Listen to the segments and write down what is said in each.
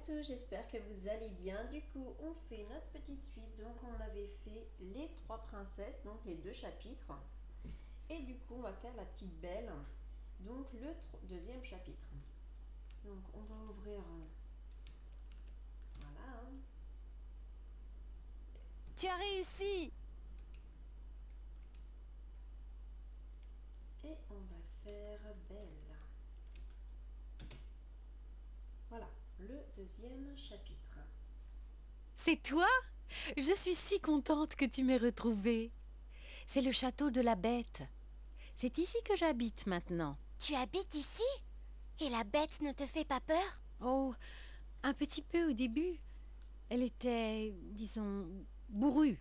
tous, j'espère que vous allez bien. Du coup, on fait notre petite suite. Donc, on avait fait les 3 princesses, donc les 2 chapitres. Et du coup, on va faire la petite belle, donc le deuxième chapitre. Donc, on va ouvrir. Voilà. Yes. Tu as réussi! Et on va faire belle. Voilà, le deuxième chapitre. C'est toi? Je suis si contente que tu m'aies retrouvée. C'est le château de la bête. C'est ici que j'habite maintenant. Tu habites ici? Et la bête ne te fait pas peur? Oh, un petit peu au début. Elle était, disons, bourrue.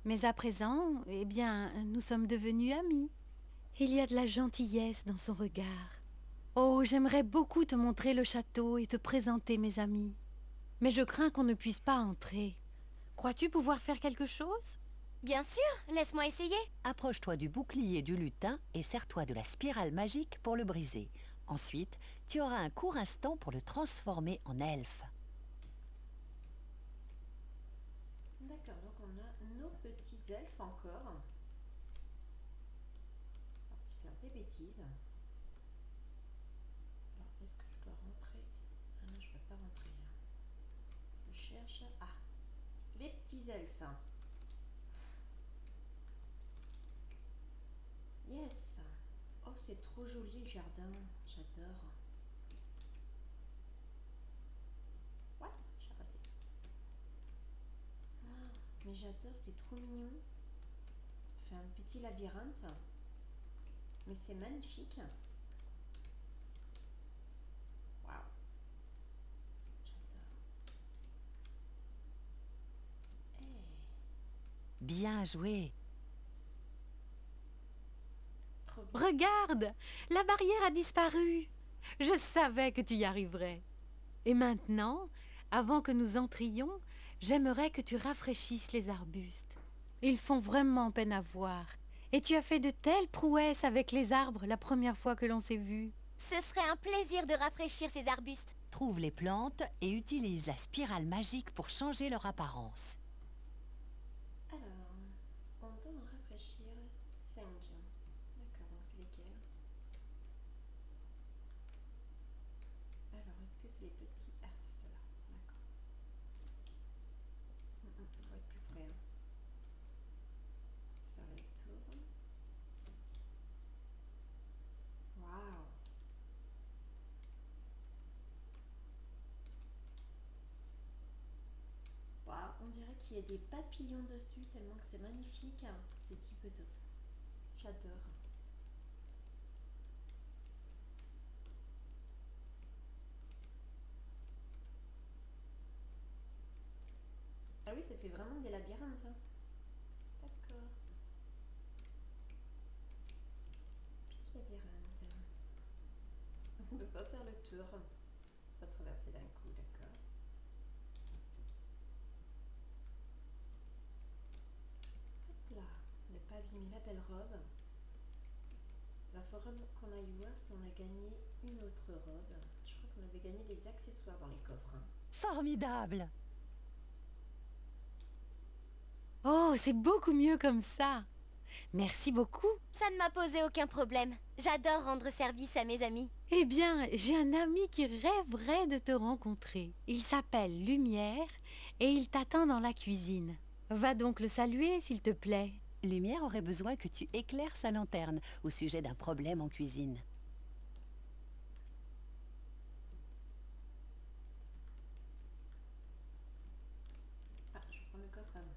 Mais à présent, eh bien, nous sommes devenus amis. Il y a de la gentillesse dans son regard. Oh, j'aimerais beaucoup te montrer le château et te présenter mes amis. Mais je crains qu'on ne puisse pas entrer. Crois-tu pouvoir faire quelque chose? Bien sûr, laisse-moi essayer. Approche-toi du bouclier du lutin et sers-toi de la spirale magique pour le briser. Ensuite, tu auras un court instant pour le transformer en elfe. D'accord, donc on a nos petits elfes encore. Parti faire des bêtises. Alors, est-ce que je dois rentrer? Ah non, je ne peux pas rentrer. Je cherche. Ah, les petits elfes. Yes. Oh, c'est trop joli le jardin. J'adore. What? J'ai raté. Ah, mais j'adore, c'est trop mignon. Fait un petit labyrinthe. Mais c'est magnifique. Waouh. J'adore. Hey. Bien joué! Trop bien. Regarde, la barrière a disparu. Je savais que tu y arriverais. Et maintenant, avant que nous entrions, j'aimerais que tu rafraîchisses les arbustes. Ils font vraiment peine à voir. Et tu as fait de telles prouesses avec les arbres la première fois que l'on s'est vu. Ce serait un plaisir de rafraîchir ces arbustes. Trouve les plantes et utilise la spirale magique pour changer leur apparence. Alors, on doit en rafraîchir 5. D'accord, donc c'est lesquels? Alors, est-ce que c'est les petits? Ah, c'est ceux-là. D'accord. Il faut être plus près. Hein. Faire le tour. Waouh! Waouh, on dirait qu'il y a des papillons dessus tellement que c'est magnifique. C'est type top. J'adore. Ah oui, ça fait vraiment des labyrinthes. Hein. D'accord. Petit labyrinthe. On ne peut pas faire le tour. On va traverser d'un coup, d'accord. Hop là, ne pas abîmer la belle robe. Il va falloir qu'on aille voir si on a gagné une autre robe. Je crois qu'on avait gagné des accessoires dans les coffres. Hein. Formidable! Oh, c'est beaucoup mieux comme ça. Merci beaucoup. Ça ne m'a posé aucun problème. J'adore rendre service à mes amis. Eh bien, j'ai un ami qui rêverait de te rencontrer. Il s'appelle Lumière et il t'attend dans la cuisine. Va donc le saluer, s'il te plaît. Lumière aurait besoin que tu éclaires sa lanterne au sujet d'un problème en cuisine. Ah, je prends le coffre avant.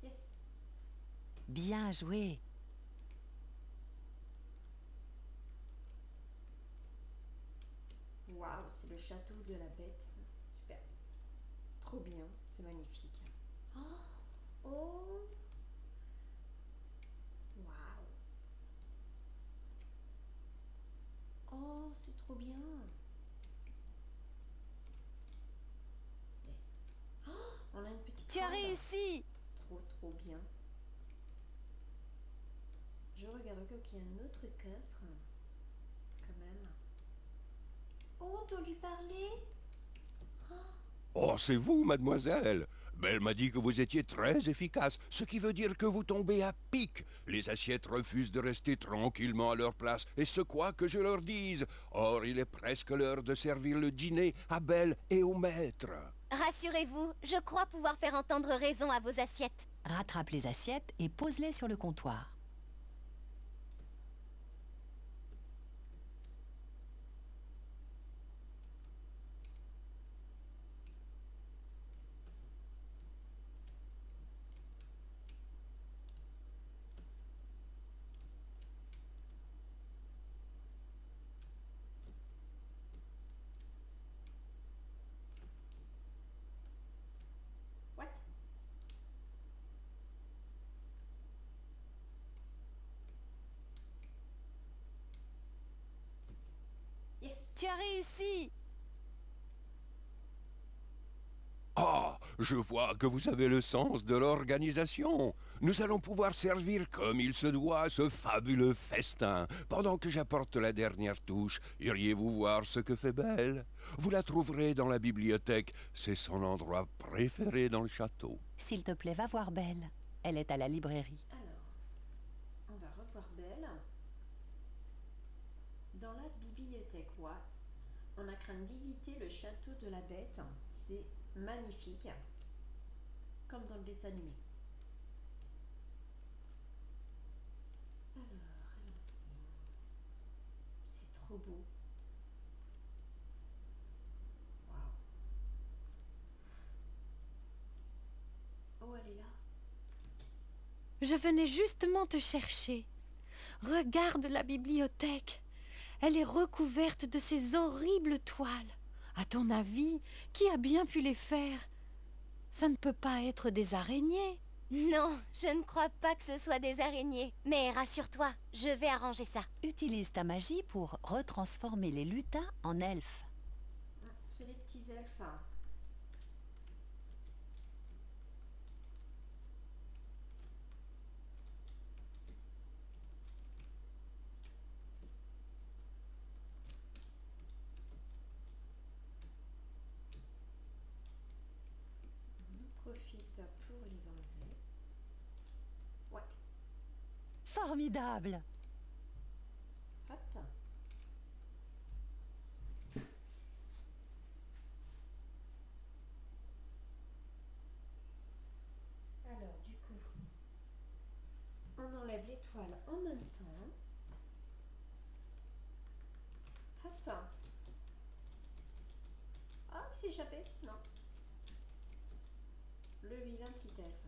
Yes. Bien joué! Waouh, c'est le château de la bête. Super. Trop bien, c'est magnifique. Oh, oh. Waouh. Oh, c'est trop bien. Yes. Oh, on a une petite Tu as robe. réussi. Trop bien. Je regarde au cas où il y a un autre coffre. Quand même. Oh, on doit lui parler. Oh, c'est vous, mademoiselle. Belle m'a dit que vous étiez très efficace, ce qui veut dire que vous tombez à pic. Les assiettes refusent de rester tranquillement à leur place, et ce quoi que je leur dise. Or, il est presque l'heure de servir le dîner à Belle et au maître. Rassurez-vous, je crois pouvoir faire entendre raison à vos assiettes. Rattrape les assiettes et pose-les sur le comptoir. What? Yes. Tu as réussi! Ah, je vois que vous avez le sens de l'organisation. Nous allons pouvoir servir comme il se doit ce fabuleux festin. Pendant que j'apporte la dernière touche, iriez-vous voir ce que fait Belle? Vous la trouverez dans la bibliothèque. C'est son endroit préféré dans le château. S'il te plaît, va voir Belle. Elle est à la librairie. Alors, on va revoir Belle. Dans la bibliothèque Watt, on a craint de visiter le château de la Bête. C'est magnifique, comme dans le dessin animé. Alors, allons-y. C'est trop beau. Waouh. Oh, elle est là. Je venais justement te chercher. Regarde la bibliothèque. Elle est recouverte de ces horribles toiles. À ton avis, qui a bien pu les faire? Ça ne peut pas être des araignées. Non, je ne crois pas que ce soit des araignées. Mais rassure-toi, je vais arranger ça. Utilise ta magie pour retransformer les lutins en elfes. C'est les petits elfes. On en profite pour les enlever. Ouais, Formidable! hop. Alors, du coup, on enlève les toiles en même temps. Hop. Ah, il s'est échappé? Non. Le vilain petit elfe.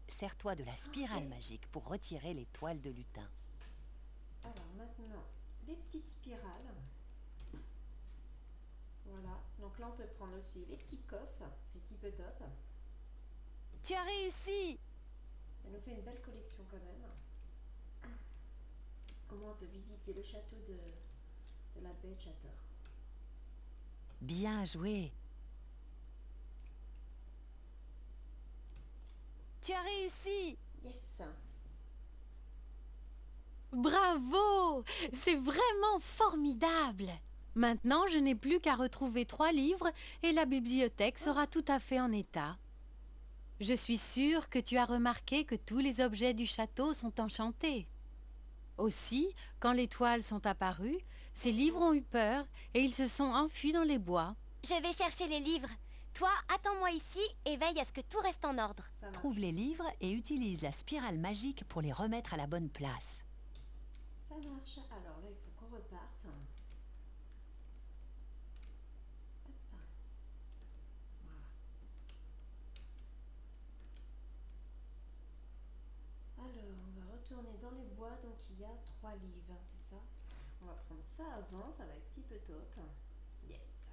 Sers-toi de la spirale yes. magique pour retirer les toiles de lutin. Alors maintenant, les petites spirales. Voilà. Donc là, on peut prendre aussi les petits coffres. C'est type top. Tu as réussi! Ça nous fait une belle collection quand même. Au moins, on peut visiter le château de la Bête Château. Bien joué! Tu as réussi! Yes. Bravo! C'est vraiment formidable! Maintenant, je n'ai plus qu'à retrouver 3 livres et la bibliothèque sera tout à fait en état. Je suis sûre que tu as remarqué que tous les objets du château sont enchantés. Aussi, quand les toiles sont apparues, ces livres ont eu peur et ils se sont enfuis dans les bois. Je vais chercher les livres. Toi, attends-moi ici et veille à ce que tout reste en ordre. Ça marche. Trouve les livres et utilise la spirale magique pour les remettre à la bonne place. Ça marche. Alors là, il faut qu'on reparte. Hop. Voilà. Alors, on va retourner dans les bois. Donc, il y a 3 livres, hein, c'est ça? On va prendre ça avant. Ça va être petit peu top. Yes.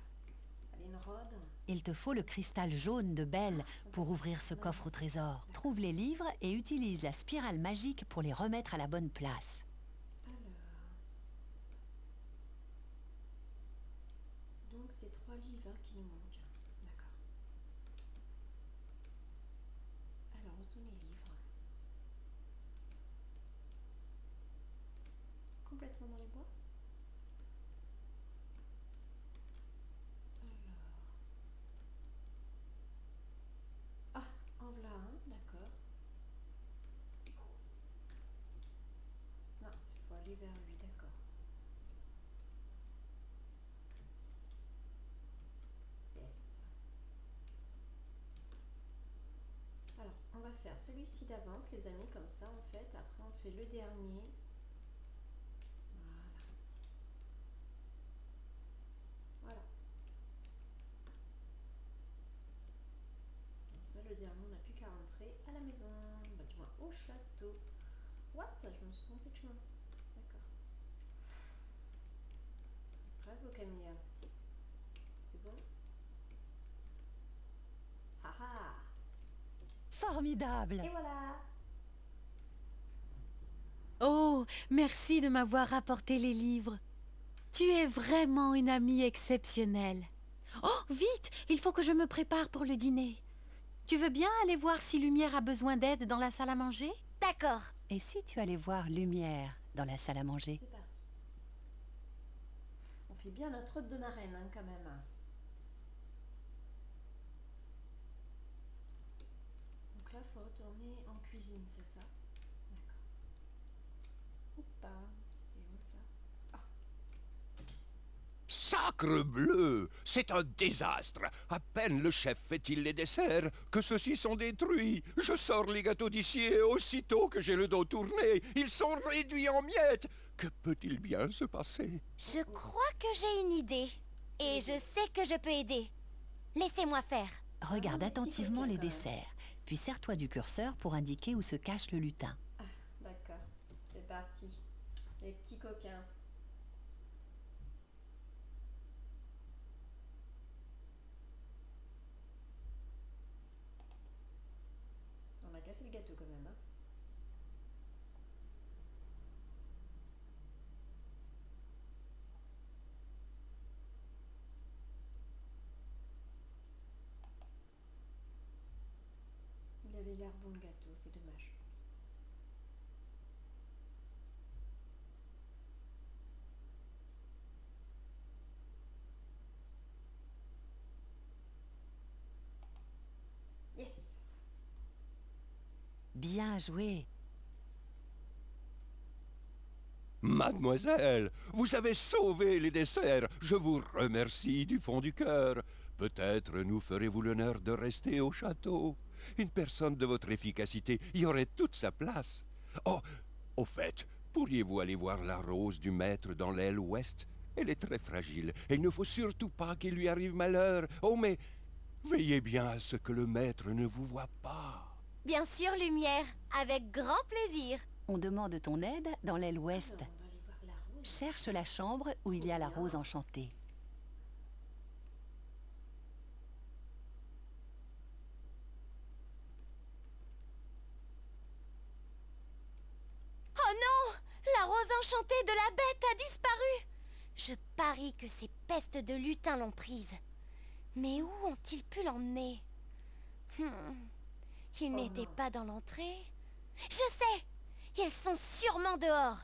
Allez, une rode. Il te faut le cristal jaune de Belle pour ouvrir ce coffre au trésor. Trouve les livres et utilise la spirale magique pour les remettre à la bonne place. Alors. Donc, c'est 3 livres hein, qui nous manquent. D'accord. Alors, où sont les livres? Complètement dans les bois? aller vers lui, d'accord. Yes. Alors, on va faire celui-ci d'avance, les amis, comme ça, en fait. Après, on fait le dernier. Voilà. Voilà. Comme ça, le dernier, on n'a plus qu'à rentrer à la maison. Bah, du moins, au château. What? Je me suis trompée de chemin. D'accord. Bravo, Camilla. C'est bon? Haha! Formidable! Et voilà! Oh, merci de m'avoir apporté les livres. Tu es vraiment une amie exceptionnelle. Oh, vite, il faut que je me prépare pour le dîner. Tu veux bien aller voir si Lumière a besoin d'aide dans la salle à manger? D'accord. Et si tu allais voir Lumière dans la salle à manger? C'est parti. On fait bien notre hôte de marraine, hein, quand même. Donc là, il faut retourner en cuisine, c'est ça? D'accord. Ou pas? C'était où ça? Ah, Sacre bleu! C'est un désastre! À peine le chef fait-il les desserts que ceux-ci sont détruits. Je sors les gâteaux d'ici et aussitôt que j'ai le dos tourné, ils sont réduits en miettes. Que peut-il bien se passer? Je crois que j'ai une idée. Et je sais que je peux aider. Laissez-moi faire. Regarde des petits attentivement coquins, les quand même. desserts, puis sers-toi du curseur pour indiquer où se cache le lutin. d'accord. C'est parti. Les petits coquins. On a cassé le gâteau quand même, hein. Il avait l'air bon le gâteau, c'est dommage. Yes! Bien joué! Mademoiselle, vous avez sauvé les desserts. Je vous remercie du fond du cœur. Peut-être nous ferez-vous l'honneur de rester au château. Une personne de votre efficacité y aurait toute sa place. Oh, au fait, pourriez-vous aller voir la rose du maître dans l'aile ouest? Elle est très fragile et il ne faut surtout pas qu'il lui arrive malheur. Oh, mais veillez bien à ce que le maître ne vous voie pas. Bien sûr, Lumière. Avec grand plaisir. On demande ton aide dans l'aile ouest. Alors, on va aller voir la rose. Cherche la chambre où il y a la rose enchantée. Oh non! La rose enchantée de la bête a disparu! Je parie que ces pestes de lutins l'ont prise. Mais où ont-ils pu l'emmener? Ils Oh n'étaient non. pas dans l'entrée. Je sais! Ils sont sûrement dehors.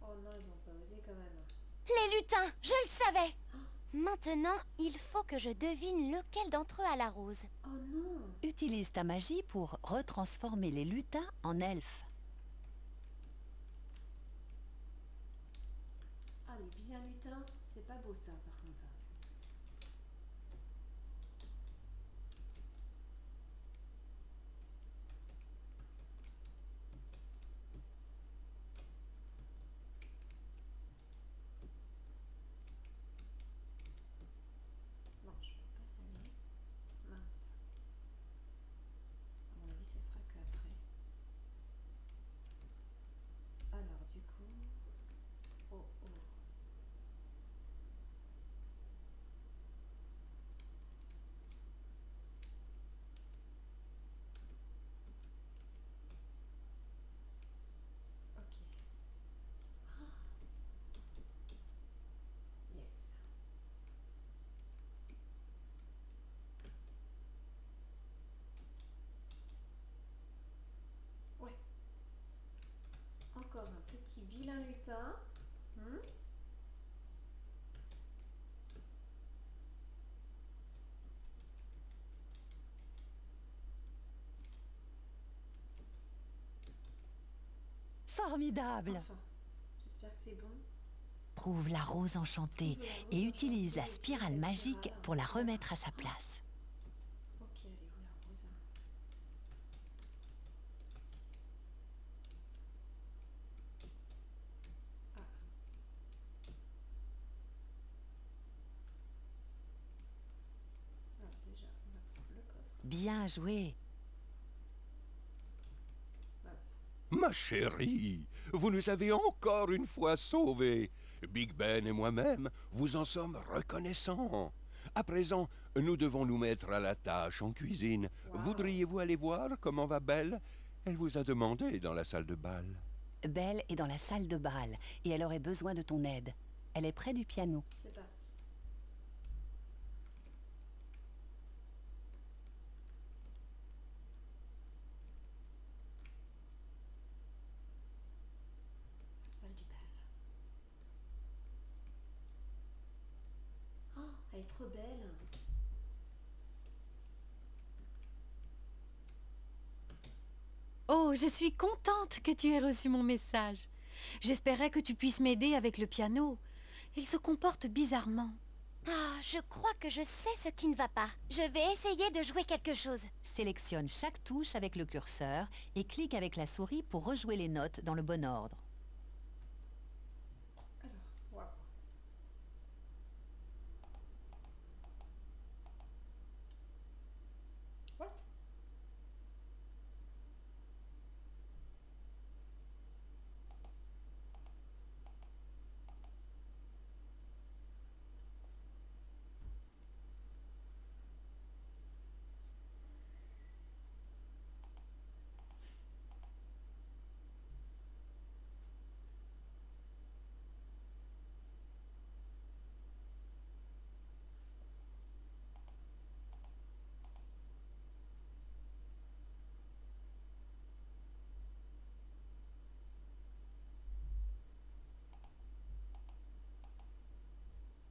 Oh non, ils ont pas osé quand même. Les lutins, je le savais! Maintenant, il faut que je devine lequel d'entre eux a la rose. Oh non! Utilise ta magie pour retransformer les lutins en elfes. Ah, les vilains lutins, c'est pas beau ça par contre. Non, je peux pas y aller. Mince. À mon avis, ce sera que après. Alors, du coup. Oh oh. Ok. Yes. Ouais. Encore un petit vilain lutin. Formidable! Enfin, j'espère que c'est bon. Trouve la rose enchantée et utilise la spirale magique pour la remettre à sa place. Ok, elle est où la rose? Ah. Alors déjà, on va prendre le coffre. Bien joué! Mince. Ma chérie, vous nous avez encore une fois sauvés. Big Ben et moi-même vous en sommes reconnaissants. À présent, nous devons nous mettre à la tâche en cuisine. Wow. Voudriez-vous aller voir comment va Belle? Elle vous a demandé dans la salle de bal. Belle est dans la salle de bal et elle aurait besoin de ton aide. Elle est près du piano. C'est parti. La salle du bal. Oh, elle est trop belle. Oh, je suis contente que tu aies reçu mon message. J'espérais que tu puisses m'aider avec le piano. Il se comporte bizarrement. Ah, je crois que je sais ce qui ne va pas. Je vais essayer de jouer quelque chose. Sélectionne chaque touche avec le curseur et clique avec la souris pour rejouer les notes dans le bon ordre. Alors, waouh. What?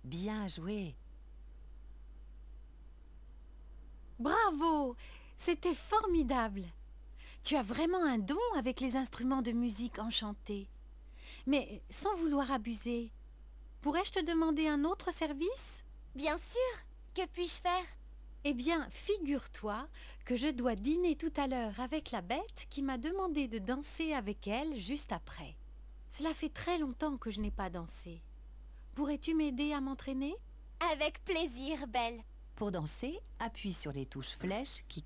Bien joué! Bravo! C'était formidable. Tu as vraiment un don avec les instruments de musique enchantés. Mais sans vouloir abuser, pourrais-je te demander un autre service? Bien sûr. Que puis-je faire? Eh bien, figure-toi que je dois dîner tout à l'heure avec la bête qui m'a demandé de danser avec elle juste après. Cela fait très longtemps que je n'ai pas dansé. Pourrais-tu m'aider à m'entraîner? Avec plaisir, Belle. Pour danser, appuie sur les touches flèches qui...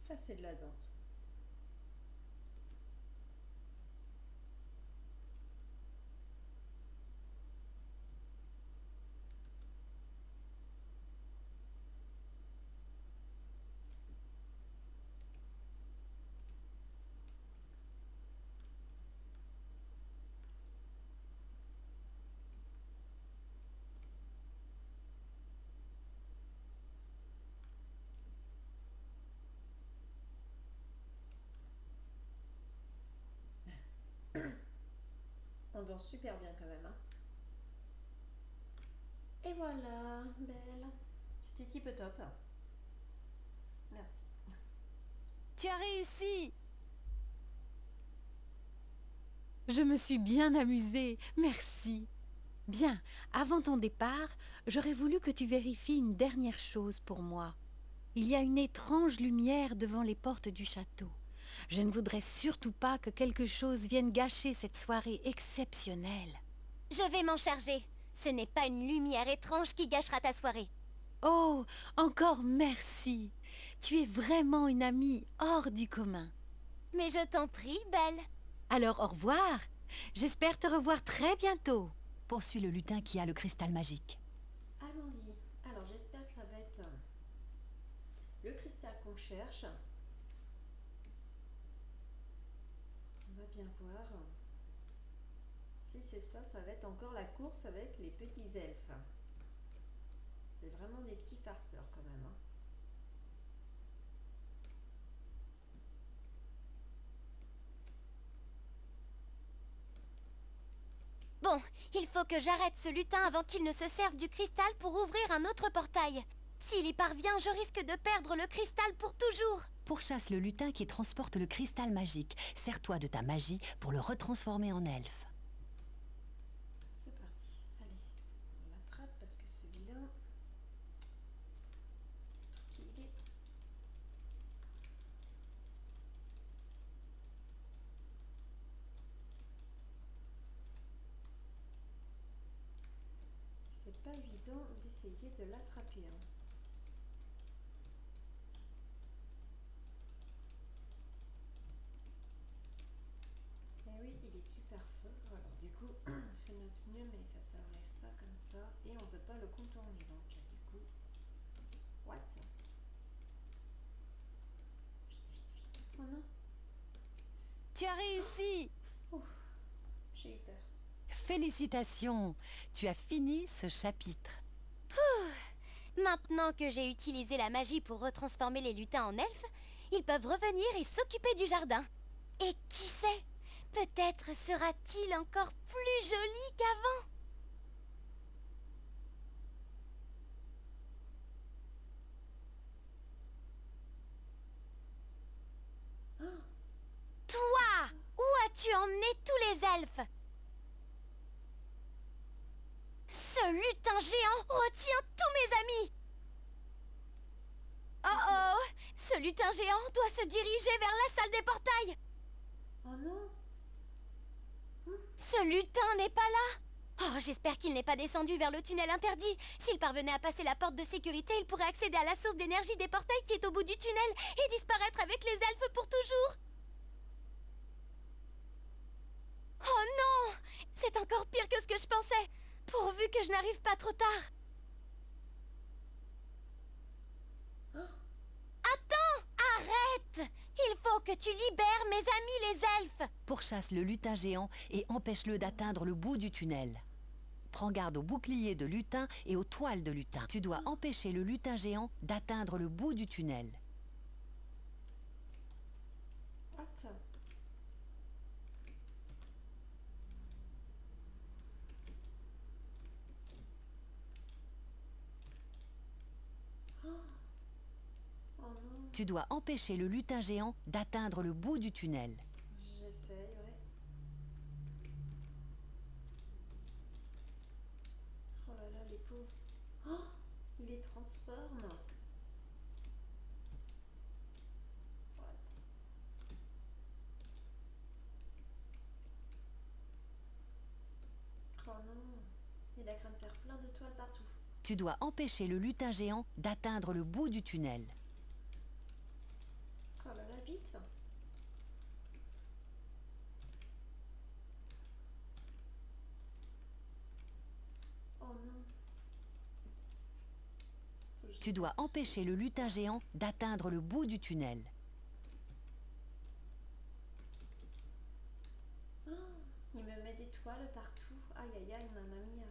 Ça, c'est de la danse. On danse super bien quand même, hein. Et voilà, Belle. C'était tip top. Merci. Tu as réussi! Je me suis bien amusée, merci. Bien, avant ton départ, j'aurais voulu que tu vérifies une dernière chose pour moi. Il y a une étrange lumière devant les portes du château. Je ne voudrais surtout pas que quelque chose vienne gâcher cette soirée exceptionnelle. Je vais m'en charger. Ce n'est pas une lumière étrange qui gâchera ta soirée. Oh, encore merci. Tu es vraiment une amie hors du commun. Mais je t'en prie, Belle. Alors au revoir. J'espère te revoir très bientôt. Poursuit le lutin qui a le cristal magique. Allons-y. Alors j'espère que ça va être le cristal qu'on cherche. On va bien voir. Si c'est ça, ça va être encore la course avec les petits elfes. C'est vraiment des petits farceurs quand même. Bon, il faut que j'arrête ce lutin avant qu'il ne se serve du cristal pour ouvrir un autre portail. S'il y parvient, je risque de perdre le cristal pour toujours. Pourchasse le lutin qui transporte le cristal magique. Sers-toi de ta magie pour le retransformer en elfe. C'est parti. Allez, on l'attrape parce que celui-là, il est... C'est pas évident d'essayer de l'attraper. Et oui, il est super fort. Alors du coup, on fait notre mieux, mais ça s'enlève pas comme ça. Et on peut pas le contourner. Donc du coup, what? Vite, vite, vite. Oh non, Tu as réussi! j'ai eu peur. Félicitations! Tu as fini ce chapitre. Maintenant que j'ai utilisé la magie pour retransformer les lutins en elfes, ils peuvent revenir et s'occuper du jardin. Et qui sait, peut-être sera-t-il encore plus joli qu'avant. Toi, où as-tu emmené tous les elfes? Ce lutin géant retient tous mes amis. Oh oh, ce lutin géant doit se diriger vers la salle des portails. Oh non, Ce lutin n'est pas là. Oh, j'espère qu'il n'est pas descendu vers le tunnel interdit. S'il parvenait à passer la porte de sécurité, il pourrait accéder à la source d'énergie des portails qui est au bout du tunnel et disparaître avec les elfes pour toujours. Oh non! C'est encore pire que ce que je pensais. Pourvu que je n'arrive pas trop tard. Attends! Arrête! Il faut que tu libères mes amis les elfes. Pourchasse le lutin géant et empêche-le d'atteindre le bout du tunnel. Prends garde au bouclier de lutin et aux toiles de lutin. Tu dois empêcher le lutin géant d'atteindre le bout du tunnel. what? Oh non, Tu dois empêcher le lutin géant d'atteindre le bout du tunnel. j'essaye, ouais. Oh là là, les pauvres. Oh, il les transforme. What? Oh non, il a craint de faire plein de toiles partout. Tu dois empêcher le lutin géant d'atteindre le bout du tunnel. Oh là là, vite. Oh non. Faut que je Tu dois empêcher le lutin géant d'atteindre le bout du tunnel. Oh, il me met des toiles partout. Aïe aïe aïe, mamma mia.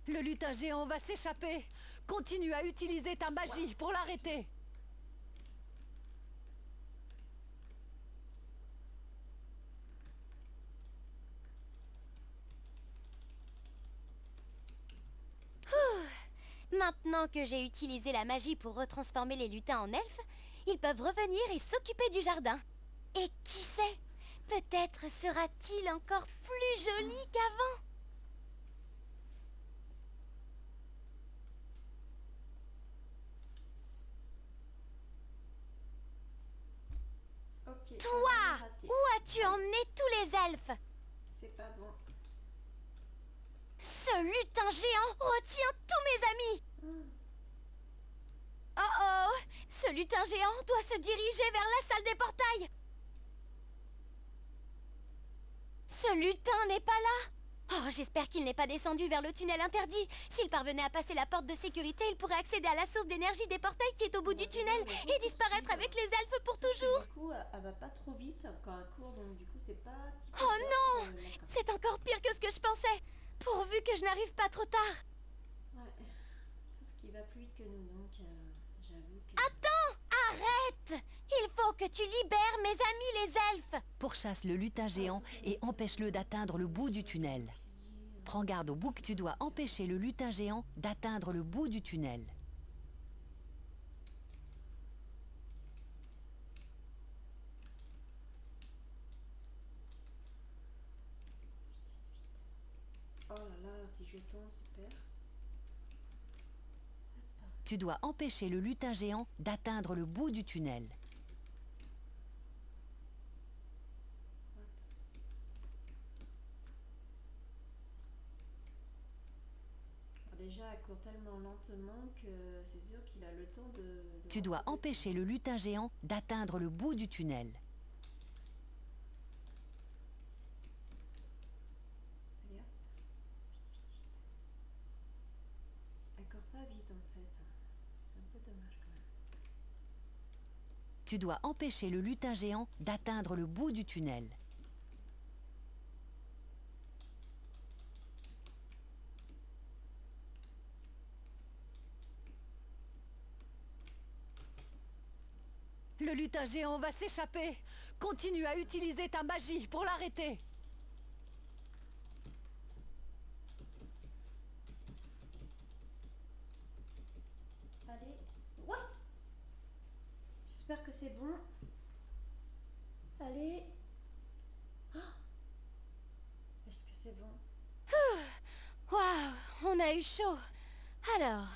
Le lutin géant va s'échapper. Continue à utiliser ta magie pour l'arrêter. Maintenant que j'ai utilisé la magie pour retransformer les lutins en elfes, ils peuvent revenir et s'occuper du jardin. Et qui sait, peut-être sera-t-il encore plus joli qu'avant. Ok. Toi, on a raté. où as-tu emmené tous les elfes? C'est pas bon. Ce Ce lutin géant retient tous mes amis. Oh oh, ce lutin géant doit se diriger vers la salle des portails. Ce lutin n'est pas là. Oh, j'espère qu'il n'est pas descendu vers le tunnel interdit. S'il parvenait à passer la porte de sécurité, il pourrait accéder à la source d'énergie des portails qui est au bout du tunnel et disparaître avec les elfes pour toujours. Du coup, elle va pas trop vite quand elle court, donc du coup, c'est pas... typique Oh pour non, l'attraper. c'est encore pire que ce que je pensais. Pourvu que je n'arrive pas trop tard. Ouais, sauf qu'il va plus vite que nous, donc j'avoue que... Attends, arrête. Il faut que tu libères mes amis les elfes. Pourchasse le lutin géant et empêche-le d'atteindre le bout du tunnel. Prends garde au bouc, tu dois empêcher le lutin géant d'atteindre le bout du tunnel. Oh là là, si je tombe, super. Tu dois empêcher le lutin géant d'atteindre le bout du tunnel. Déjà, elle court tellement lentement que c'est sûr qu'il a le temps de Tu dois rattraper. empêcher le lutin géant d'atteindre le bout du tunnel. Allez hop, vite, vite, vite. Elle court pas vite en fait. C'est un peu dommage quand même. Tu dois empêcher le lutin géant d'atteindre le bout du tunnel. Le lutin géant va s'échapper. Continue à utiliser ta magie pour l'arrêter. Allez, ouais. J'espère que c'est bon. Allez. Oh, est-ce que c'est bon? Waouh, on a eu chaud. Alors,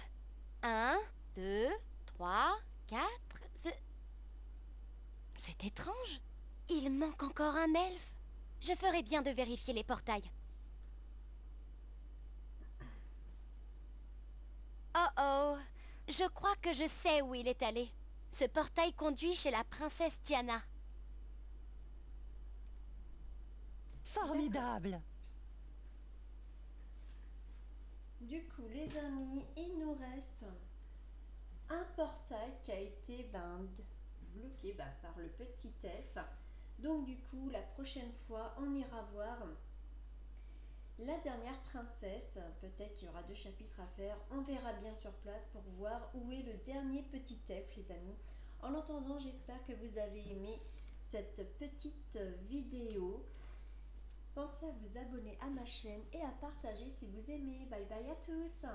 1, 2, 3, 4... C'est étrange. Il manque encore un elfe. Je ferais bien de vérifier les portails. Oh oh, je crois que je sais où il est allé. Ce portail conduit chez la princesse Tiana. Formidable. Du coup, les amis, il nous reste un portail qui a été bloqué par le petit elfe. Donc du coup, la prochaine fois, on ira voir la dernière princesse. Peut-être qu'il y aura 2 chapitres à faire. On verra bien sur place pour voir où est le dernier petit elfe, les amis. En attendant, j'espère que vous avez aimé cette petite vidéo. Pensez à vous abonner à ma chaîne et à partager si vous aimez. Bye bye à tous.